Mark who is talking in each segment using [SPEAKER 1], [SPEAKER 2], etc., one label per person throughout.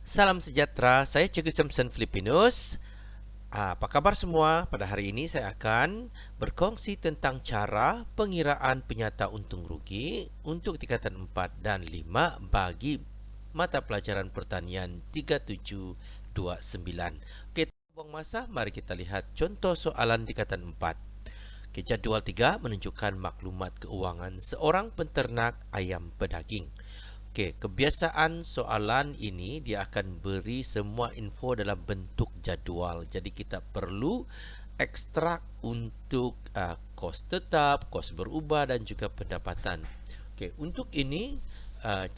[SPEAKER 1] Salam sejahtera, saya Cikgu Samson Filipinus. Apa kabar semua? Pada hari ini saya akan berkongsi tentang cara pengiraan penyata untung rugi untuk tingkatan 4 dan 5 bagi mata pelajaran pertanian 3729. Okey, tanpa buang masa, mari kita lihat contoh soalan tingkatan 4. Jadual 3 menunjukkan maklumat keuangan seorang penternak ayam pedaging. Okey, kebiasaan soalan ini dia akan beri semua info dalam bentuk jadual. Jadi kita perlu ekstrak untuk kos tetap, kos berubah dan juga pendapatan. Okey, untuk ini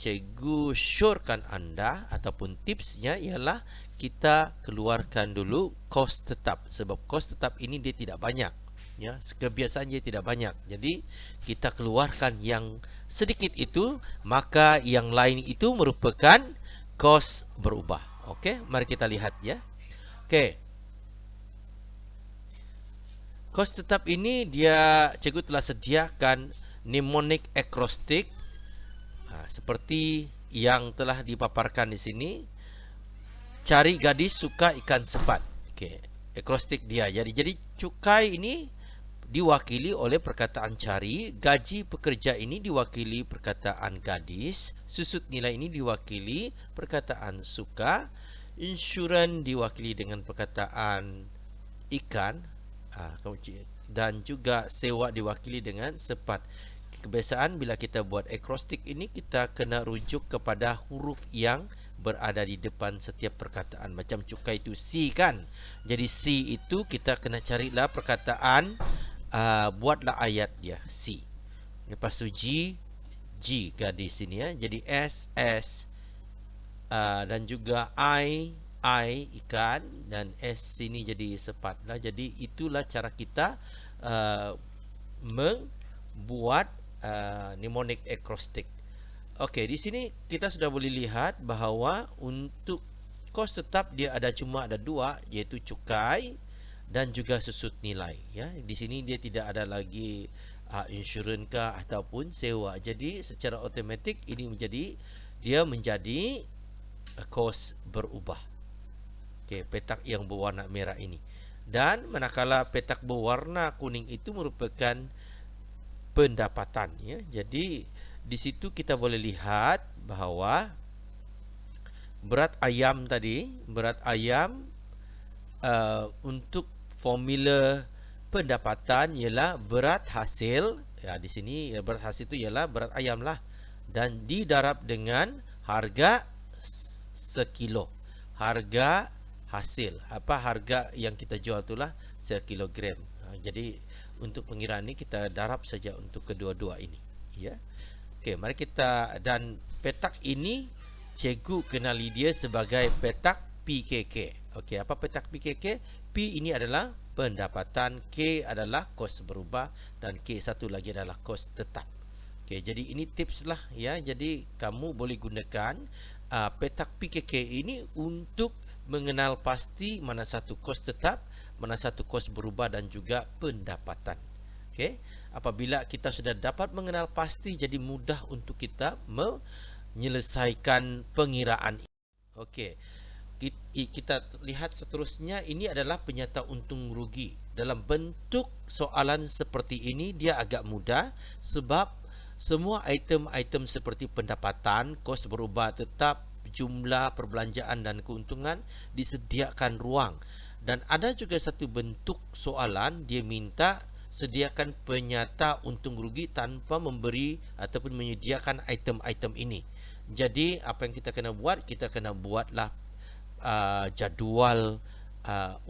[SPEAKER 1] cikgu syorkan anda ataupun tipsnya ialah kita keluarkan dulu kos tetap, sebab kos tetap ini dia tidak banyak. Ya, kebiasaan dia tidak banyak. Jadi kita keluarkan yang sedikit itu, maka yang lain itu merupakan kos berubah. Okey, mari kita lihat ya. Okey. Kos tetap ini dia cikgu telah sediakan mnemonic acrostic seperti yang telah dipaparkan di sini. Cari gadis suka ikan sepat. Okey, acrostic dia. Jadi cukai ini diwakili oleh perkataan cari, gaji pekerja ini diwakili perkataan gadis, susut nilai ini diwakili perkataan suka, insurans diwakili dengan perkataan ikan, dan juga sewa diwakili dengan sepat. Kebiasaan bila kita buat acrostic ini, kita kena rujuk kepada huruf yang berada di depan setiap perkataan. Macam cukai itu C kan. Jadi C itu kita kena carilah perkataan, buatlah ayat dia C. Lepas tu G gadis sini ya. Jadi S dan juga I ikan, dan S sini jadi sepat lah. Jadi itulah cara kita membuat mnemonic acrostic. Okey, di sini kita sudah boleh lihat bahawa untuk kos tetap dia cuma ada dua, iaitu cukai dan juga susut nilai ya. Di sini dia tidak ada lagi insurans kah ataupun sewa. Jadi secara automatik ini menjadi kos berubah. Okey, petak yang berwarna merah ini. Dan manakala petak berwarna kuning itu merupakan pendapatan ya. Jadi di situ kita boleh lihat bahawa berat ayam untuk formula pendapatan ialah berat hasil. Ya, di sini berat hasil itu ialah berat ayam lah, dan didarab dengan harga sekilo. Harga hasil, harga yang kita jual itulah sekilogram. Jadi untuk pengiraan ini kita darab saja untuk kedua-dua ini ya. Okey, mari kita, dan petak ini cikgu kenali dia sebagai petak PKK. Okey, apa petak PKK? P ini adalah pendapatan, K adalah kos berubah, dan K satu lagi adalah kos tetap. Okey, jadi ini tips lah ya. Jadi kamu boleh gunakan petak PKK ini untuk mengenal pasti mana satu kos tetap, mana satu kos berubah dan juga pendapatan. Okey, apabila kita sudah dapat mengenal pasti, jadi mudah untuk kita menyelesaikan pengiraan. Okey, kita lihat seterusnya. Ini adalah penyata untung rugi. Dalam bentuk soalan seperti ini dia agak mudah, sebab semua item-item seperti pendapatan, kos berubah tetap, jumlah perbelanjaan dan keuntungan disediakan ruang. Dan ada juga satu bentuk soalan dia minta sediakan penyata untung rugi tanpa memberi ataupun menyediakan item-item ini. Jadi apa yang kita kena buat? Kita kena buatlah jadual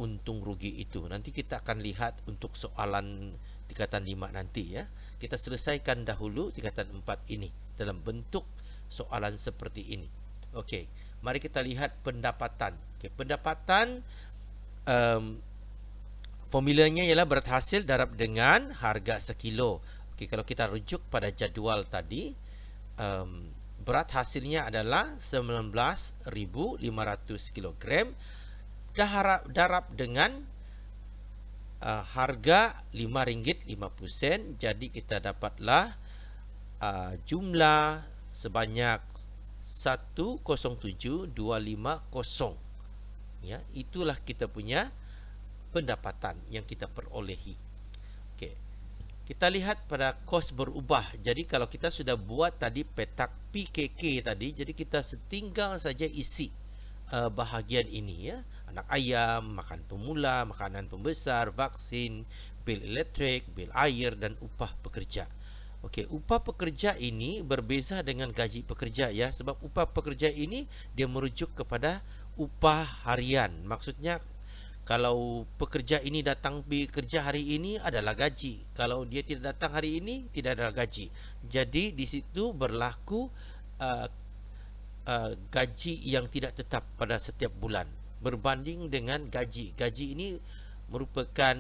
[SPEAKER 1] untung rugi itu. Nanti kita akan lihat untuk soalan tingkatan 5 nanti ya. Kita selesaikan dahulu tingkatan 4 ini dalam bentuk soalan seperti ini. Okey, mari kita lihat pendapatan. Okey, pendapatan formulanya ialah berat hasil darab dengan harga sekilo. Okey, kalau kita rujuk pada jadual tadi, berat hasilnya adalah 19,500 kilogram, darab dengan harga RM5.50. Jadi kita dapatlah jumlah sebanyak 107,250. Ya, itulah kita punya pendapatan yang kita perolehi. Okey. Kita lihat pada kos berubah. Jadi kalau kita sudah buat tadi petak PKK tadi, jadi kita setinggal saja isi bahagian ini, ya. Anak ayam, makan pemula, makanan pembesar, vaksin, bil elektrik, bil air dan upah pekerja. Okey, upah pekerja ini berbeza dengan gaji pekerja, ya, sebab upah pekerja ini dia merujuk kepada upah harian. Maksudnya kalau pekerja ini datang bekerja hari ini adalah gaji. Kalau dia tidak datang hari ini tidak adalah gaji. Jadi di situ berlaku uh, gaji yang tidak tetap pada setiap bulan berbanding dengan gaji. Gaji ini merupakan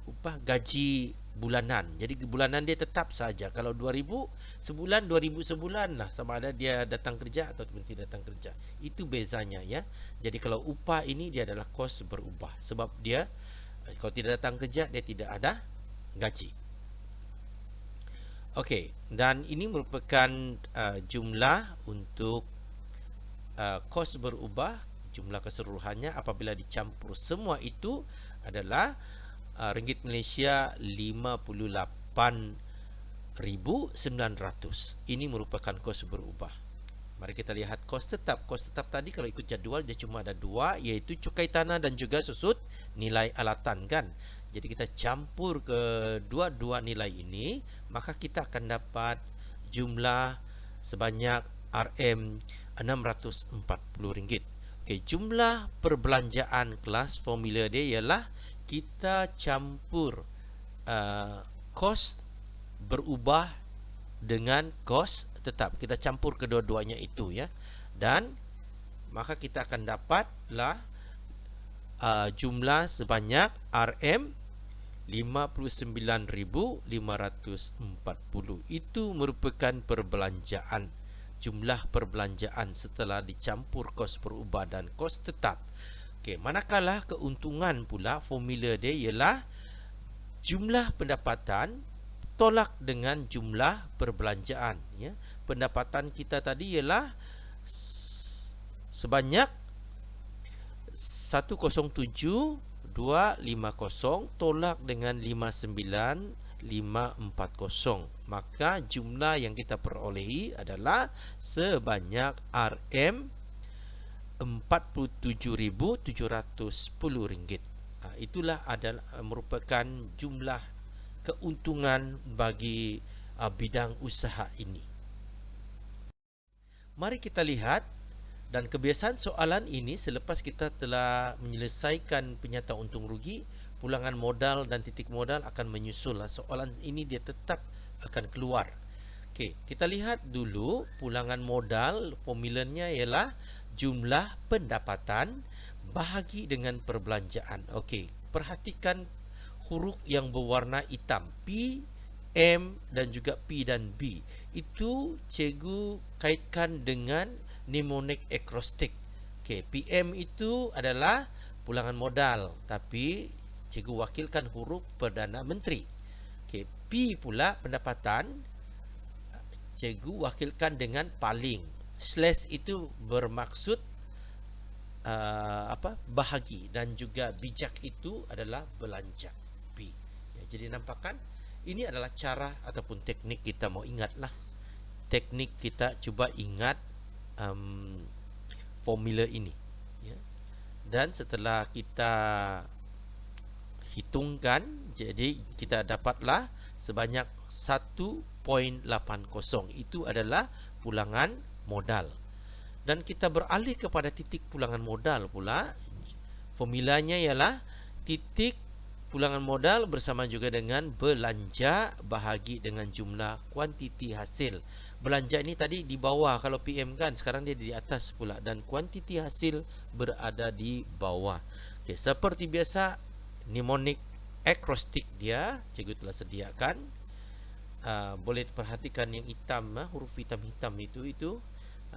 [SPEAKER 1] upah gaji bulanan. Jadi bulanan dia tetap saja. Kalau 2000 sebulan, 2000 sebulan lah, sama ada dia datang kerja atau tidak datang kerja. Itu bezanya, ya. Jadi kalau upah ini dia adalah kos berubah sebab dia kalau tidak datang kerja dia tidak ada gaji. Okey, dan ini merupakan jumlah untuk kos berubah, jumlah keseluruhannya apabila dicampur semua itu adalah ringgit Malaysia 58,900. Ini merupakan kos berubah. Mari kita lihat kos tetap. Kos tetap tadi kalau ikut jadual dia cuma ada dua, iaitu cukai tanah dan juga susut nilai alatan, kan. Jadi kita campur kedua-dua nilai ini, maka kita akan dapat jumlah sebanyak RM640. Okey, jumlah perbelanjaan kelas formula dia ialah kita campur kos berubah dengan kos tetap. Kita campur kedua-duanya itu, ya. Dan maka kita akan dapatlah jumlah sebanyak RM59,540. Itu merupakan perbelanjaan, jumlah perbelanjaan setelah dicampur kos berubah dan kos tetap. Okey, manakala keuntungan pula formula dia ialah jumlah pendapatan tolak dengan jumlah perbelanjaan, ya. Pendapatan kita tadi ialah sebanyak 107,250 tolak dengan 59,540. Maka jumlah yang kita perolehi adalah sebanyak RM47,710. Itulah adalah merupakan jumlah keuntungan bagi bidang usaha ini. Mari kita lihat, dan kebiasaan soalan ini selepas kita telah menyelesaikan penyataan untung rugi, pulangan modal dan titik modal akan menyusul. Soalan ini dia tetap akan keluar. Okey, kita lihat dulu pulangan modal, formulanya ialah jumlah pendapatan bahagi dengan perbelanjaan. Okey, perhatikan huruf yang berwarna hitam, P, M dan juga P dan B. Itu cikgu kaitkan dengan mnemonic acrostic. Okey, PM itu adalah pulangan modal, tapi cikgu wakilkan huruf Perdana Menteri. Okey, P pula pendapatan, cikgu wakilkan dengan paling. Slash itu bermaksud bahagi, dan juga bijak itu adalah belanja, P. Ya, jadi nampakkan ini adalah cara ataupun teknik kita mau ingatlah. Teknik kita cuba ingat formula ini, ya. Dan setelah kita hitungkan, jadi kita dapatlah sebanyak 1.80. Itu adalah pulangan modal. Dan kita beralih kepada titik pulangan modal pula. Formulanya ialah titik pulangan modal bersama juga dengan belanja bahagi dengan jumlah kuantiti hasil. Belanja ini tadi di bawah kalau PM, kan, sekarang dia di atas pula, dan kuantiti hasil berada di bawah. Okey, seperti biasa mnemonic acrostic dia cikgu telah sediakan. Boleh perhatikan yang hitam, huruf hitam-hitam itu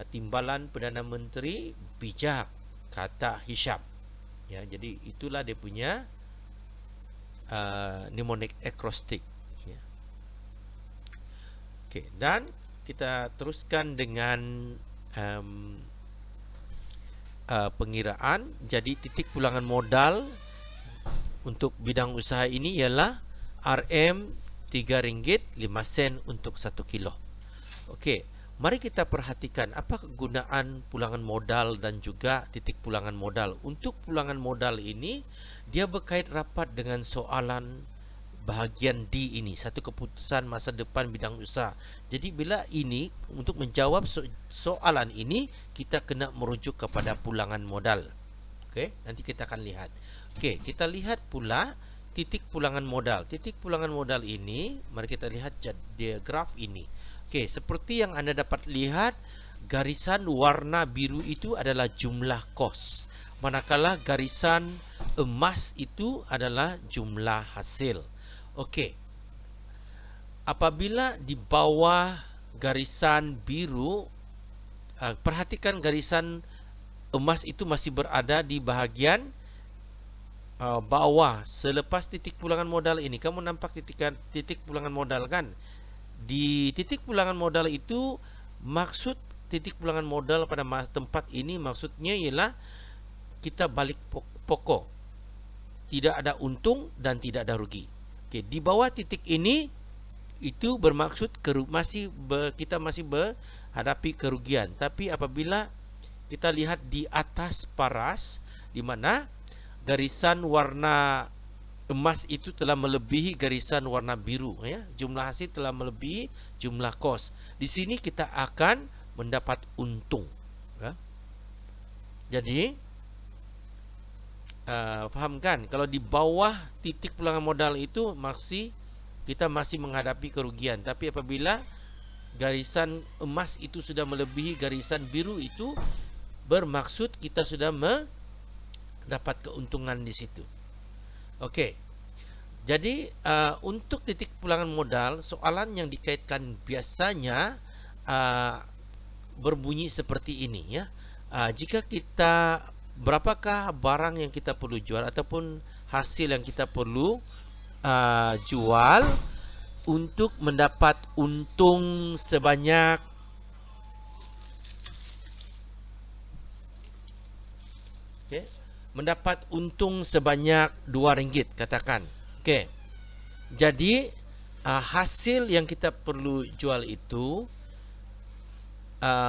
[SPEAKER 1] timbalan Perdana Menteri bijak, kata Hisham, ya. Jadi itulah dia punya mnemonic acrostic, ya. Okey, dan kita teruskan dengan um, pengiraan. Jadi titik pulangan modal untuk bidang usaha ini ialah RM RM3.05 untuk 1 kilo. Okey, mari kita perhatikan apa kegunaan pulangan modal dan juga titik pulangan modal. Untuk pulangan modal ini, dia berkait rapat dengan soalan bahagian D ini, satu keputusan masa depan bidang usaha. Jadi bila ini, untuk menjawab soalan ini, kita kena merujuk kepada pulangan modal. Okey, nanti kita akan lihat. Okey, kita lihat pula titik pulangan modal. Titik pulangan modal ini, mari kita lihat dia graf ini. Okey, seperti yang anda dapat lihat, garisan warna biru itu adalah jumlah kos, manakala garisan emas itu adalah jumlah hasil. Okey, apabila di bawah garisan biru, perhatikan garisan emas itu masih berada di bahagian bawah selepas titik pulangan modal ini. Kamu nampak titik pulangan modal kan? Di titik pulangan modal itu, maksud titik pulangan modal pada tempat ini maksudnya ialah kita balik pokok, tidak ada untung dan tidak ada rugi. Okey, di bawah titik ini itu bermaksud kita masih berhadapi kerugian. Tapi apabila kita lihat di atas paras, di mana garisan warna emas itu telah melebihi garisan warna biru, ya. Jumlah hasil telah melebihi jumlah kos. Di sini kita akan mendapat untung, ya. Jadi faham kan? Kalau di bawah titik pulangan modal itu kita masih menghadapi kerugian. Tapi apabila garisan emas itu sudah melebihi garisan biru itu, bermaksud kita sudah mendapat keuntungan di situ. Okey. Jadi untuk titik pulangan modal, soalan yang dikaitkan biasanya berbunyi seperti ini, ya. Jika kita, berapakah barang yang kita perlu jual ataupun hasil yang kita perlu jual untuk mendapat untung sebanyak mendapat untung sebanyak RM2, katakan. Okey. Jadi hasil yang kita perlu jual itu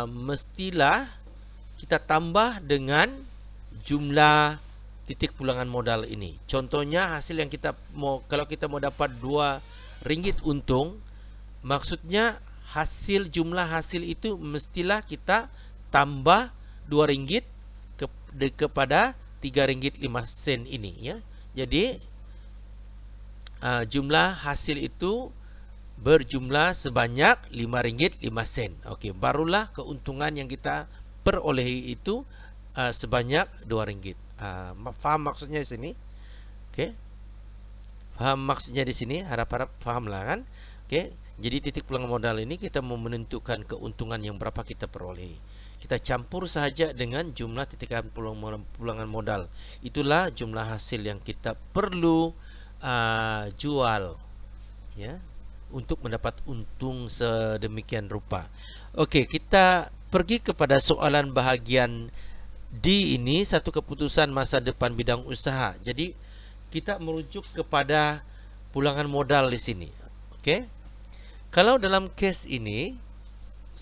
[SPEAKER 1] mestilah kita tambah dengan jumlah titik pulangan modal ini. Contohnya hasil yang kalau kita mau dapat RM2 untung, maksudnya jumlah hasil itu mestilah kita tambah RM2 kepada RM3.05 ini, ya. Jadi jumlah hasil itu berjumlah sebanyak RM5.05. Okey, barulah keuntungan yang kita perolehi itu sebanyak RM2. Faham maksudnya di sini? Okey. Faham maksudnya di sini? Harap-harap fahamlah kan? Okey. Jadi titik pulangan modal ini kita mau menentukan keuntungan yang berapa kita perolehi. Kita campur sahaja dengan jumlah titikan pulangan modal. Itulah jumlah hasil yang kita perlu jual, ya, untuk mendapat untung sedemikian rupa. Okey, kita pergi kepada soalan bahagian D ini, satu keputusan masa depan bidang usaha. Jadi kita merujuk kepada pulangan modal di sini. Okey. Kalau dalam kes ini,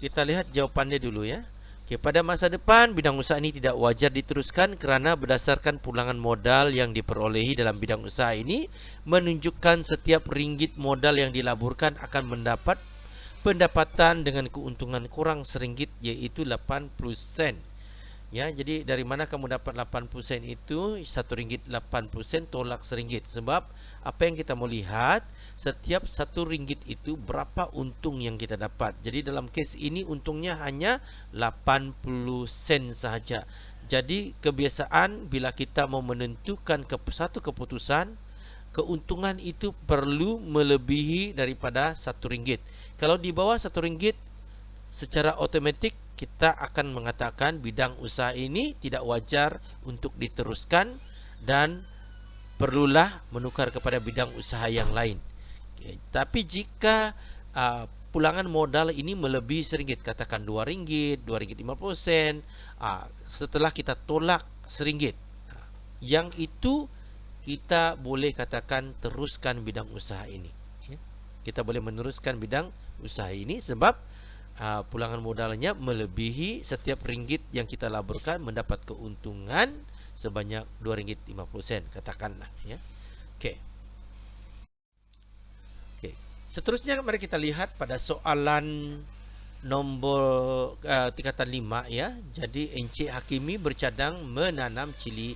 [SPEAKER 1] kita lihat jawapannya dulu, ya. Okay, pada masa depan, bidang usaha ini tidak wajar diteruskan kerana berdasarkan pulangan modal yang diperolehi dalam bidang usaha ini menunjukkan setiap ringgit modal yang dilaburkan akan mendapat pendapatan dengan keuntungan kurang RM1, iaitu 80 sen. Ya, jadi dari mana kamu dapat 80 sen itu? RM1.80 tolak RM1. Sebab apa yang kita mau lihat, setiap RM1 itu berapa untung yang kita dapat. Jadi dalam kes ini untungnya hanya 80 sen sahaja. Jadi kebiasaan bila kita mau menentukan satu keputusan, keuntungan itu perlu melebihi daripada RM1. Kalau di bawah RM1, secara automatik kita akan mengatakan bidang usaha ini tidak wajar untuk diteruskan dan perlulah menukar kepada bidang usaha yang lain. Okay. Tapi jika pulangan modal ini melebihi RM1, katakan RM2, RM2.50, setelah kita tolak RM1, yang itu kita boleh katakan teruskan bidang usaha ini. Kita boleh meneruskan bidang usaha ini sebab pulangan modalnya melebihi setiap ringgit yang kita laburkan mendapat keuntungan sebanyak RM2.50, katakanlah, ya. Okey. Okey. Seterusnya mari kita lihat pada soalan nombor tingkatan 5, ya. Jadi Encik Hakimi bercadang menanam cili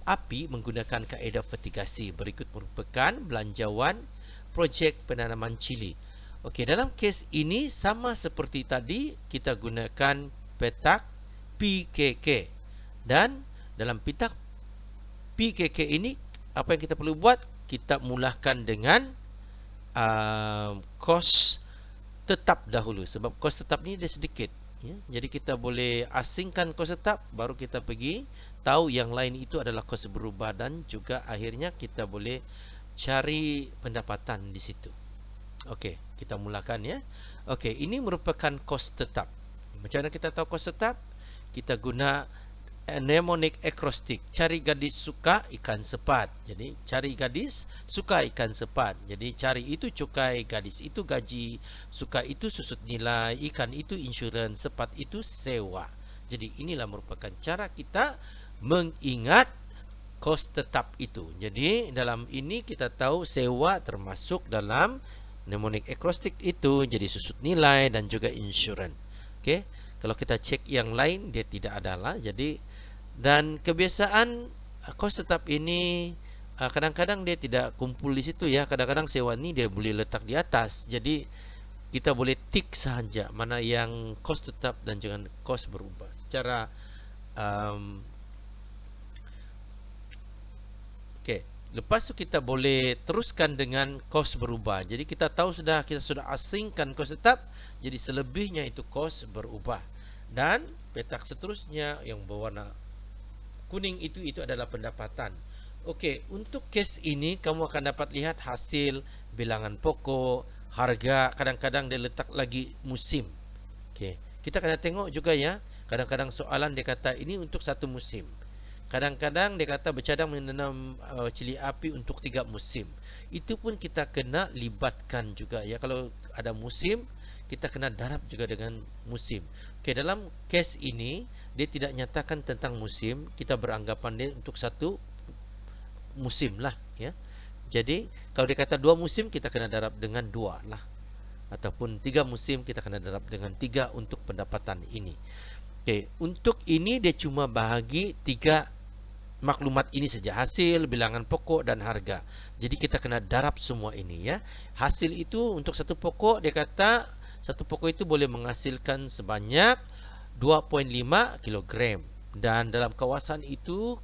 [SPEAKER 1] api menggunakan kaedah vertigasi. Berikut merupakan belanjawan projek penanaman cili. Okey, dalam kes ini sama seperti tadi, kita gunakan petak PKK. Dan dalam petak PKK ini, apa yang kita perlu buat? Kita mulakan dengan kos tetap dahulu. Sebab kos tetap ni dia sedikit, ya. Jadi kita boleh asingkan kos tetap, baru kita pergi tahu yang lain itu adalah kos berubah, dan juga akhirnya kita boleh cari pendapatan di situ. Okey, kita mulakan, ya. Okey, ini merupakan kos tetap. Macam mana kita tahu kos tetap? Kita guna mnemonic acrostic. Cari gadis suka ikan sepat. Jadi cari gadis suka ikan sepat. Jadi cari itu cukai, gadis itu gaji, suka itu susut nilai, ikan itu insurans, sepat itu sewa. Jadi inilah merupakan cara kita mengingat kos tetap itu. Jadi dalam ini kita tahu sewa termasuk dalam mnemonic acrostic itu, jadi susut nilai dan juga insurans. Okey, kalau kita cek yang lain dia tidak adalah. Jadi dan kebiasaan kos tetap ini kadang-kadang dia tidak kumpul di situ, ya. Kadang-kadang sewa ni dia boleh letak di atas. Jadi kita boleh tik sahaja mana yang kos tetap dan jangan kos berubah secara okey. Lepas tu kita boleh teruskan dengan kos berubah. Jadi kita tahu kita sudah asingkan kos tetap, jadi selebihnya itu kos berubah. Dan petak seterusnya yang berwarna kuning itu adalah pendapatan. Okey, untuk kes ini kamu akan dapat lihat hasil, bilangan pokok, harga, kadang-kadang dia letak lagi musim. Okey, kita kena tengok juga, ya. Kadang-kadang soalan dia kata ini untuk satu musim. Kadang-kadang dia kata bercadang menanam cili api untuk 3 musim. Itu pun kita kena libatkan juga, ya. Kalau ada musim, kita kena darab juga dengan musim. Okey, dalam kes ini dia tidak nyatakan tentang musim, kita beranggapan dia untuk satu musim lah, ya. Jadi kalau dia kata 2 musim, kita kena darab dengan 2 lah. Ataupun 3 musim, kita kena darab dengan 3 untuk pendapatan ini. Okey, untuk ini dia cuma bahagi 3 maklumat ini saja, hasil, bilangan pokok dan harga. Jadi kita kena darab semua ini, ya. Hasil itu untuk satu pokok, dia kata satu pokok itu boleh menghasilkan sebanyak 2.5 kilogram. Dan dalam kawasan itu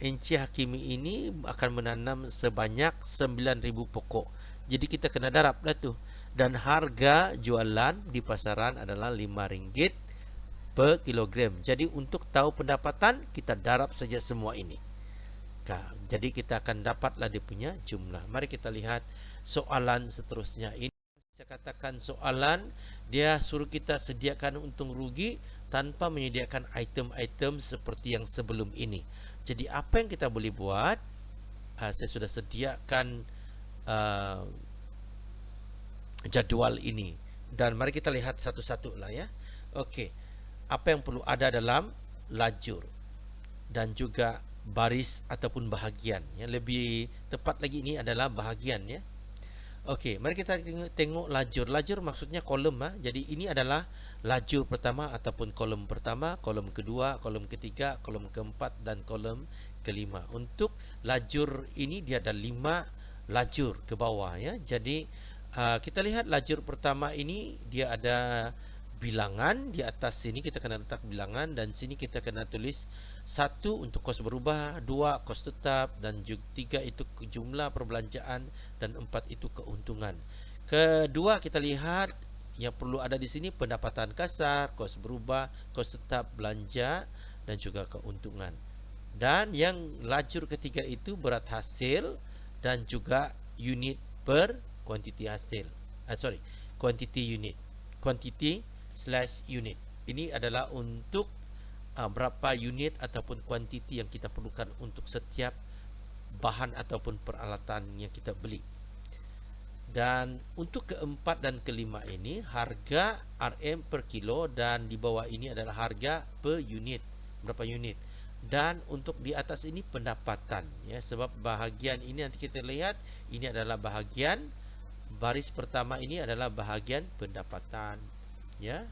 [SPEAKER 1] Encik Hakimi ini akan menanam sebanyak 9,000 pokok. Jadi kita kena darab dah tu. Dan harga jualan di pasaran adalah RM5 per kilogram. Jadi untuk tahu pendapatan, kita darab saja semua ini. Jadi kita akan dapatlah dia punya jumlah. Mari kita lihat soalan seterusnya. Ini saya katakan soalan dia suruh kita sediakan untung rugi tanpa menyediakan item-item seperti yang sebelum ini. Jadi apa yang kita boleh buat? Saya sudah sediakan jadual ini, dan mari kita lihat satu-satu lah, ya. Okey, apa yang perlu ada dalam lajur dan juga baris ataupun bahagian, ya. Lebih tepat lagi ini adalah bahagian, ya. Okey, mari kita tengok lajur. Lajur maksudnya kolom, Jadi ini adalah lajur pertama ataupun kolom pertama, kolom kedua, kolom ketiga, kolom keempat dan kolom kelima. Untuk lajur ini dia ada 5 lajur ke bawah, ya. Jadi kita lihat lajur pertama ini dia ada bilangan. Di atas sini kita kena letak bilangan, dan sini kita kena tulis 1 untuk kos berubah, 2 kos tetap, dan 3 itu jumlah perbelanjaan, dan 4 itu keuntungan. Kedua, kita lihat yang perlu ada di sini pendapatan kasar, kos berubah, kos tetap, belanja dan juga keuntungan. Dan yang lajur ketiga itu berat hasil dan juga unit per kuantiti hasil. quantity unit. Quantity slash unit. Ini adalah untuk berapa unit ataupun kuantiti yang kita perlukan untuk setiap bahan ataupun peralatan yang kita beli. Dan untuk keempat dan kelima ini harga RM per kilo, dan di bawah ini adalah harga per unit, berapa unit. Dan untuk di atas ini pendapatan, ya, sebab bahagian ini nanti kita lihat ini adalah bahagian baris pertama, ini adalah bahagian pendapatan, ya.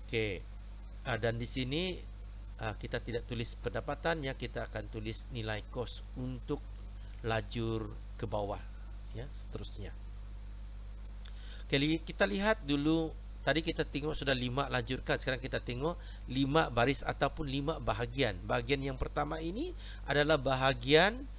[SPEAKER 1] Okey. Dan di sini kita tidak tulis pendapatannya, kita akan tulis nilai kos untuk lajur ke bawah, ya, seterusnya. Okay, kita lihat dulu. Tadi kita tengok sudah 5 lajur kan. Sekarang kita tengok 5 baris ataupun 5 bahagian. Bahagian yang pertama ini adalah bahagian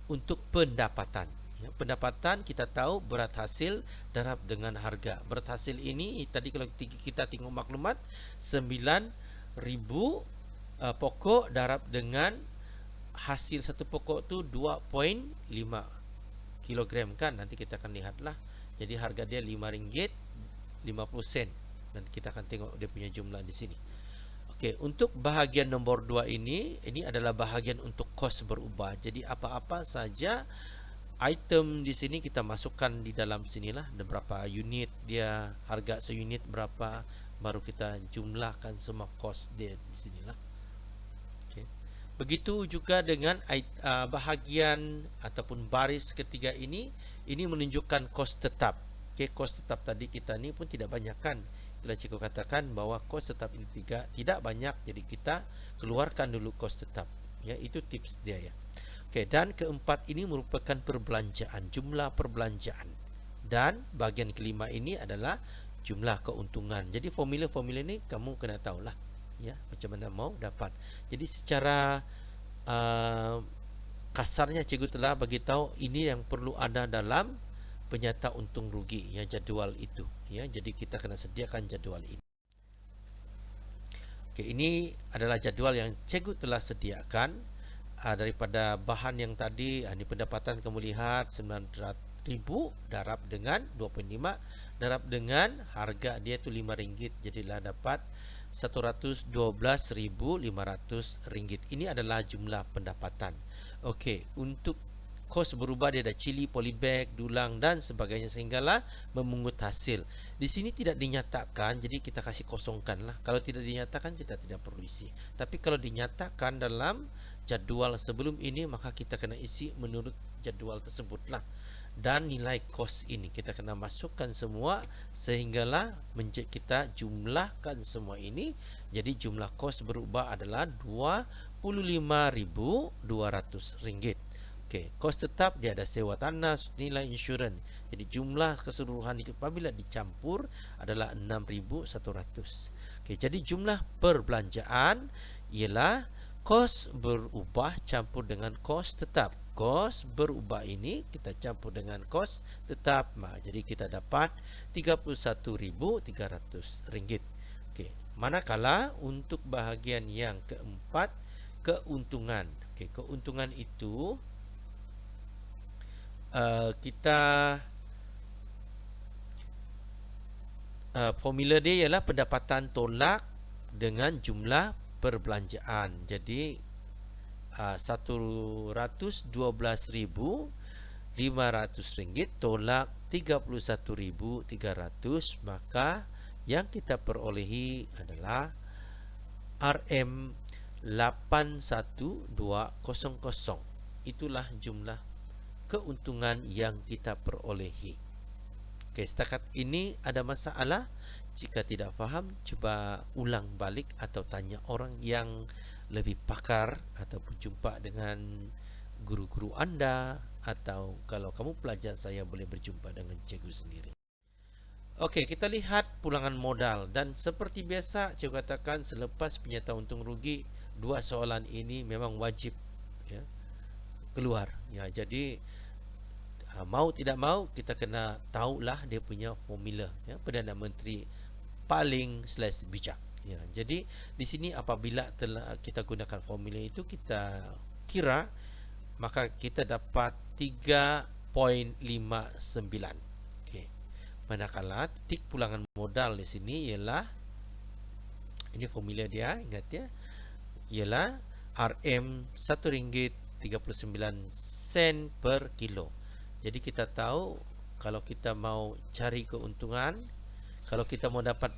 [SPEAKER 1] untuk pendapatan, ya, pendapatan kita tahu berat hasil darab dengan harga. Berat hasil ini tadi kalau kita tengok maklumat 9,000 pokok darab dengan hasil satu pokok tu 2.5 kilogram kan. Nanti kita akan lihatlah. Jadi harga dia RM5.50. Dan kita akan tengok dia punya jumlah di sini. Okey, untuk bahagian nombor 2 ini adalah bahagian untuk kos berubah. Jadi apa-apa saja item di sini kita masukkan di dalam sinilah, dan berapa unit dia, harga seunit berapa, baru kita jumlahkan semua kos dia di sinilah. Okey. Begitu juga dengan bahagian ataupun baris ketiga ini menunjukkan kos tetap. Okey, kos tetap tadi kita ni pun tidak banyak kan. Bila cikgu katakan bahawa kos tetap ini tidak banyak, jadi kita keluarkan dulu kos tetap. Ya, itu tips dia, ya. Okey, dan keempat ini merupakan perbelanjaan, jumlah perbelanjaan. Dan bahagian kelima ini adalah jumlah keuntungan. Jadi formula-formula ini kamu kena tahulah, ya, macam mana mau dapat. Jadi secara kasarnya cikgu telah bagi tahu ini yang perlu ada dalam penyata untung rugi, ya, jadual itu, ya. Jadi kita kena sediakan jadual ini. Okey, ini adalah jadual yang cikgu telah sediakan daripada bahan yang tadi. Ini pendapatan kamu lihat 900,000 darab dengan 2.5 darab dengan harga dia tu RM5, jadilah dapat RM112,500. Ini adalah jumlah pendapatan. Okey, untuk kos berubah dia ada cili, polybag, dulang dan sebagainya sehinggalah memungut hasil. Di sini tidak dinyatakan, jadi kita kasih kosongkanlah. Kalau tidak dinyatakan kita tidak perlu isi. Tapi kalau dinyatakan dalam jadual sebelum ini, maka kita kena isi menurut jadual tersebutlah. Dan nilai kos ini kita kena masukkan semua sehinggalah kita jumlahkan semua ini. Jadi jumlah kos berubah adalah RM25,200. Okey, kos tetap dia ada sewa tanah, nilai insurans. Jadi jumlah keseluruhan apabila dicampur adalah 6,100. Okey, jadi jumlah perbelanjaan ialah kos berubah campur dengan kos tetap. Kos berubah ini kita campur dengan kos tetap. Jadi kita dapat RM31,300. Okey, manakala untuk bahagian yang keempat, keuntungan. Okey, keuntungan itu kita formula dia ialah pendapatan tolak dengan jumlah perbelanjaan. Jadi RM112,500 tolak RM31,300, maka yang kita perolehi adalah RM81200. Itulah jumlah keuntungan yang kita perolehi. Okey, setakat ini ada masalah? Jika tidak faham, cuba ulang balik atau tanya orang yang lebih pakar, ataupun jumpa dengan guru-guru anda, atau kalau kamu pelajar saya boleh berjumpa dengan cikgu sendiri. Okey, kita lihat pulangan modal, dan seperti biasa cikgu katakan selepas penyata untung rugi, dua soalan ini memang wajib, ya, keluar, ya. Jadi mau tidak mau kita kena tahulah dia punya formula, ya. Perdana Menteri paling bijak, ya. Jadi di sini apabila telah kita gunakan formula itu, kita kira, maka kita dapat 3.59. Okey, Manakala titik pulangan modal di sini ialah, ini formula dia, ingat ya, ialah RM RM1.39 per kilo. Jadi kita tahu kalau kita mau cari keuntungan, kalau kita mau dapat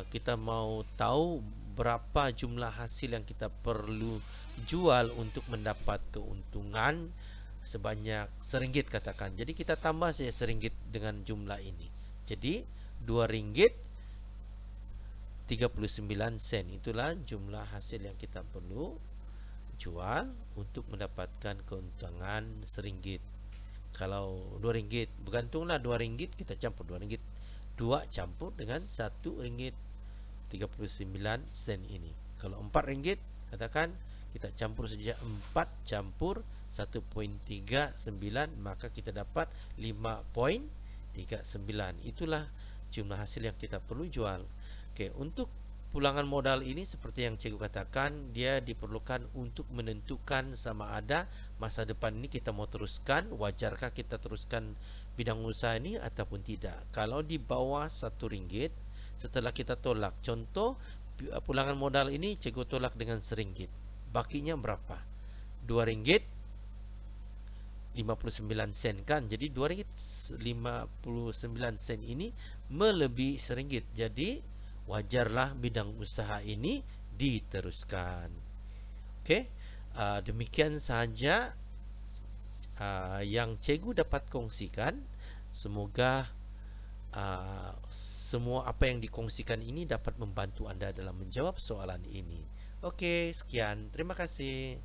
[SPEAKER 1] kita mau tahu berapa jumlah hasil yang kita perlu jual untuk mendapat keuntungan sebanyak RM1 katakan. Jadi kita tambah saja RM1 dengan jumlah ini. Jadi RM2.39. Itulah jumlah hasil yang kita perlu jual untuk mendapatkan keuntungan RM1. Kalau RM2, bergantunglah RM2, kita campur RM2. 2 campur dengan RM1.39 ini. Kalau RM4, katakan kita campur saja 4 campur 1.39, maka kita dapat 5.39. Itulah jumlah hasil yang kita perlu jual. Okey, untuk pulangan modal ini seperti yang cikgu katakan, dia diperlukan untuk menentukan sama ada masa depan ini kita mau teruskan, wajarkah kita teruskan bidang usaha ini ataupun tidak. Kalau di bawah RM1, setelah kita tolak, contoh pulangan modal ini cikgu tolak dengan RM1, bakinya berapa? RM2.59 kan. Jadi RM2.59 ini melebihi RM1. Jadi wajarlah bidang usaha ini diteruskan. Okey, demikian sahaja yang cikgu dapat kongsikan. Semoga semua apa yang dikongsikan ini dapat membantu anda dalam menjawab soalan ini. Okey, sekian. Terima kasih.